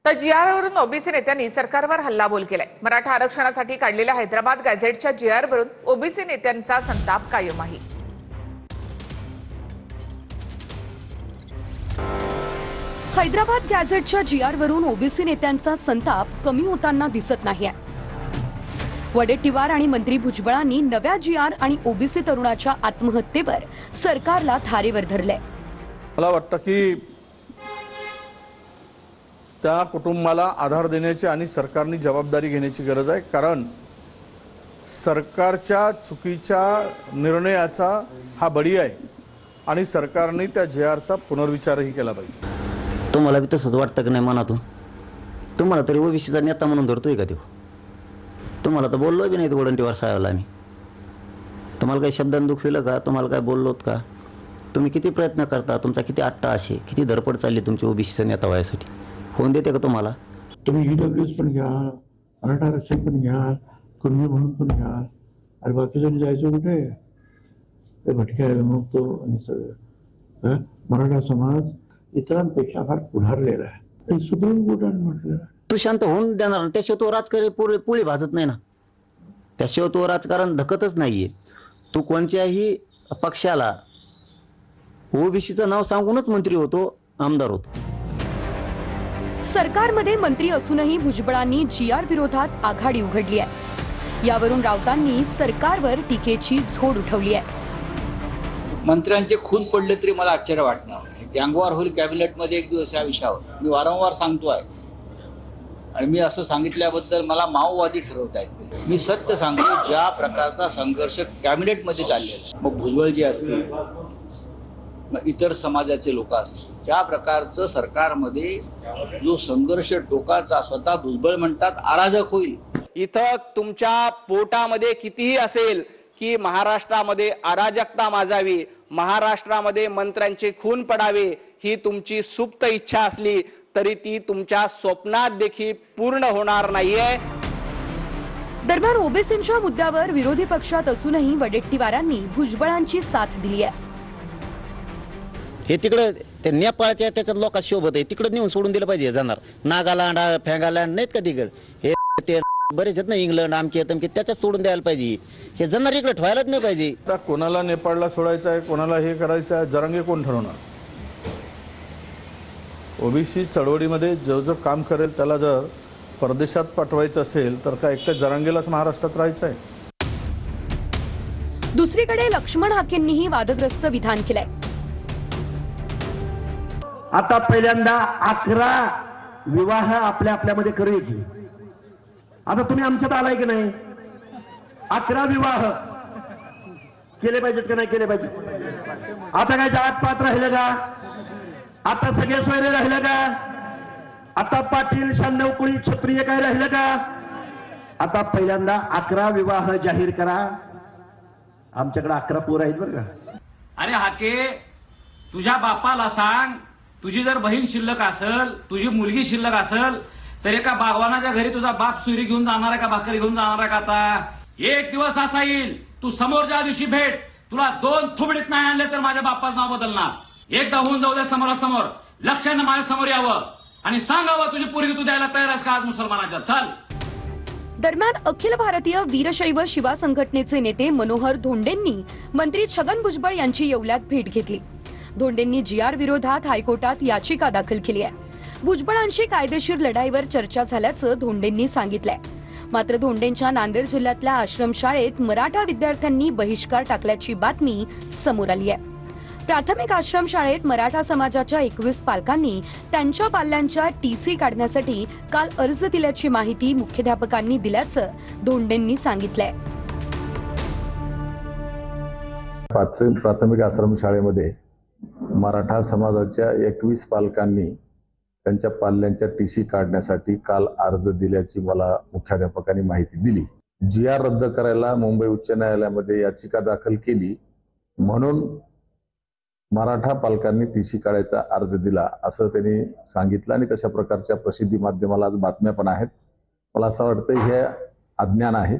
तर जीआरवरून ओबीसी नेत्यांनी सरकारवर हल्लाबोल केलाय। मराठा आरक्षणासाठी काढलेल्या हैदराबाद गॅझेटच्या जीआरवरून ओबीसी नेत्यांचा संताप कायम आहे। हैदराबाद गॅझेटच्या जीआरवरून ओबीसी नेत्यांचा संताप कमी होताना दिसत नाहीये। वडेट्टीवार आणि मंत्री भुजबळांनी नव्या जीआर आणि ओबीसी तरुणाच्या आत्महत्येवर सरकारला धारेवर धरले। मला वाटतं की त्या कुटुंबाला आधार देण्याची आणि सरकारने जबाबदारी घेण्याची गरज आहे, कारण सरकारच्या चुकीच्या निर्णयाचा हा बळी आहे आणि सरकारने त्या जीआरचा पुनर्विचारही केला पाहिजे। तुम्हाला बी तसंच वाटतं की नाही मनातून? तुम्हाला तरी ओबीसीचा नेता म्हणून धरतोय का तो? तुम्हाला तर बोललो बी नाही वडेट्टीवार साहेबाला आम्ही। तुम्हाला काही शब्दांत दुखविलं का? तुम्हाला काय बोललोत का? तुम्ही किती प्रयत्न करता, तुमचा किती अट्टाहास आहे, किती धडपड चालली तुमची ओबीसीचा नेता व्हायसाठी, होऊन देते का तुम्हाला? तुम्ही ईडब्ल्यूएस पण घ्या, मराठा आरक्षण पण घ्या, कुणबी म्हणून पण घ्या, अरे बाकीचं जायचं कुठे? ते भटक्या मग तो आणि सगळं मराठा समाज इतरांपेक्षा फार पुढारलेला आहे। सुप्रीम कोर्टाने म्हटलं तू शांत होऊन देणार ना, त्याशिवाय तो राजकारण पोळी भाजत नाही ना, त्याशिवाय तो राजकारण धकतच नाहीये। तू कोणत्याही पक्षाला ओबीसीचं नाव सांगूनच मंत्री होतो, आमदार होतो। सरकारमध्ये मंत्री असूनही भुजबळांनी जीआर विरोधात आघाडी उघडली आहे। यावरून राऊतांनी सरकारवर टीकेची झोड उठवली आहे। मंत्र्यांचे खून पडले तरी मला आश्चर्य वाटणार नाही। गँगवॉर होईल कॅबिनेटमध्ये एक दिवस या विषयावर मी वारंवार सांगतोय, आणि मी असं सांगितल्याबद्दल मला माओवादी ठरवता येत नाही। मी सत्य सांगतो, ज्या प्रकारचा संघर्ष कॅबिनेटमध्ये चाललेला, मग भुजबळजी असतील, मग इतर समाजाचे लोक असतील, ज्या प्रकारचं सरकारमध्ये जो संघर्ष टोकाचा, स्वतः भुजबळ म्हणतात अराजक होईल। इथं तुमच्या पोटामध्ये कितीही असेल की महाराष्ट्रामध्ये अराजकता माजावी, महाराष्ट्रामध्ये मंत्र्यांचे खून पडावे, ही तुमची सुप्त इच्छा असली तरी ती तुमच्या स्वप्नात देखील पूर्ण होणार नाहीये। दरम्यान ओबीसींच्या मुद्द्यावर विरोधी पक्षात असूनही वडेट्टीवारांनी भुजबळांची साथ दिली आहे। हे तिकडे ते नेपाळच्या त्याच्यात लोकात शोभत आहे, तिकडे नेऊन सोडून दिलं पाहिजे। जाणार नागालँड फेंगालँड नाहीत का तिकडे, हे ते बरेच आहेत ना, इंग्लंड आमके तमके, त्याच्यात सोडून द्यायला पाहिजे। हे जाणार इकडे ठेवायलाच नाही पाहिजे। आता कोणाला नेपाळला सोडायचं आहे, कोणाला हे करायचं आहे, जरांगे कोण ठरवणार? ओबीसी चळवळीमध्ये जो काम करेल त्याला जर परदेशात पाठवायचं असेल तर काय एकट्या जरांगेलाच महाराष्ट्रात राहायचं आहे? दुसरीकडे लक्ष्मण हाकेंनीही वादग्रस्त विधान केलंय। आता पहिल्यांदा 11 विवाह आपल्यामध्ये करायचे। आता तुम्ही आमच्यात आलाय की नाही? 11 विवाह केले पाहिजेत का नाही केले पाहिजे? आता काय जात पात राहिलं का? आता सगळे सोयरे राहिलं का? आता पाटील शांडवकुळी क्षत्रिय काय राहिलं का? आता पहिल्यांदा 11 विवाह जाहीर करा। आमच्याकडे 11 पोर आहेत बरं का। अरे हाके, तुझ्या बापाला सांग, तुझी जर बहीण शिल्लक असेल, तुझी मुलगी शिल्लक असेल, तर एका बागवानाच्या घरी तुझा बाप सुरी घेऊन जाणार आहे का, भाकर घेऊन जाणार आहे का? आता एक दिवस असा येईल, तू समोरच्या दिवशी भेट, तुला 2 थुबडीत नाही आणले तर माझ्या बापाचं नाव बदलणार। एकदा होऊन जाऊ दे समोरासमोर, लक्षाने माझ्या समोर यावं आणि सांगावं तुझी पोरगी तू द्यायला तयार आहेस का आज मुसलमानाच्या? चल। दरम्यान अखिल भारतीय वीरशैव शिवा संघटनेचे नेते मनोहर धोंडेंनी मंत्री छगन भुजबळ यांची येवल्यात भेट घेतली। धोंडेंनी जीआर विरोधात हायकोर्टात याचिका दाखल केली आहे। भुजबळांशी कायदेशीर लढाईवर चर्चा झाल्याचं धोंडेंनी सांगितलंय। मात्र धोंडेंच्या नांदेड जिल्ह्यातल्या आश्रमशाळेत मराठा विद्यार्थ्यांनी बहिष्कार टाकल्याची बातमी समोर आली आहे। प्राथमिक आश्रमशाळेत मराठा समाजाच्या 21 पालकांनी त्यांच्या पाल्यांच्या टीसी काढण्यासाठी काल अर्ज दिल्याची माहिती मुख्याध्यापकांनी दिल्याचं धोंडेंनी सांगितलंय। प्राथमिक आश्रमशाळेमध्ये मराठा समाजाच्या 21 पालकांनी त्यांच्या पाल्यांच्या टीसी काढण्यासाठी काल अर्ज दिल्याची मला मुख्याध्यापकांनी माहिती दिली। जीआर रद्द करायला मुंबई उच्च न्यायालयामध्ये याचिका दाखल केली म्हणून मराठा पालकांनी टीसी काढायचा अर्ज दिला असं त्यांनी सांगितलं, आणि तशा प्रकारच्या प्रसिद्धी माध्यमाला आज बातम्या पण आहेत। मला असं वाटतं हे अज्ञान आहे।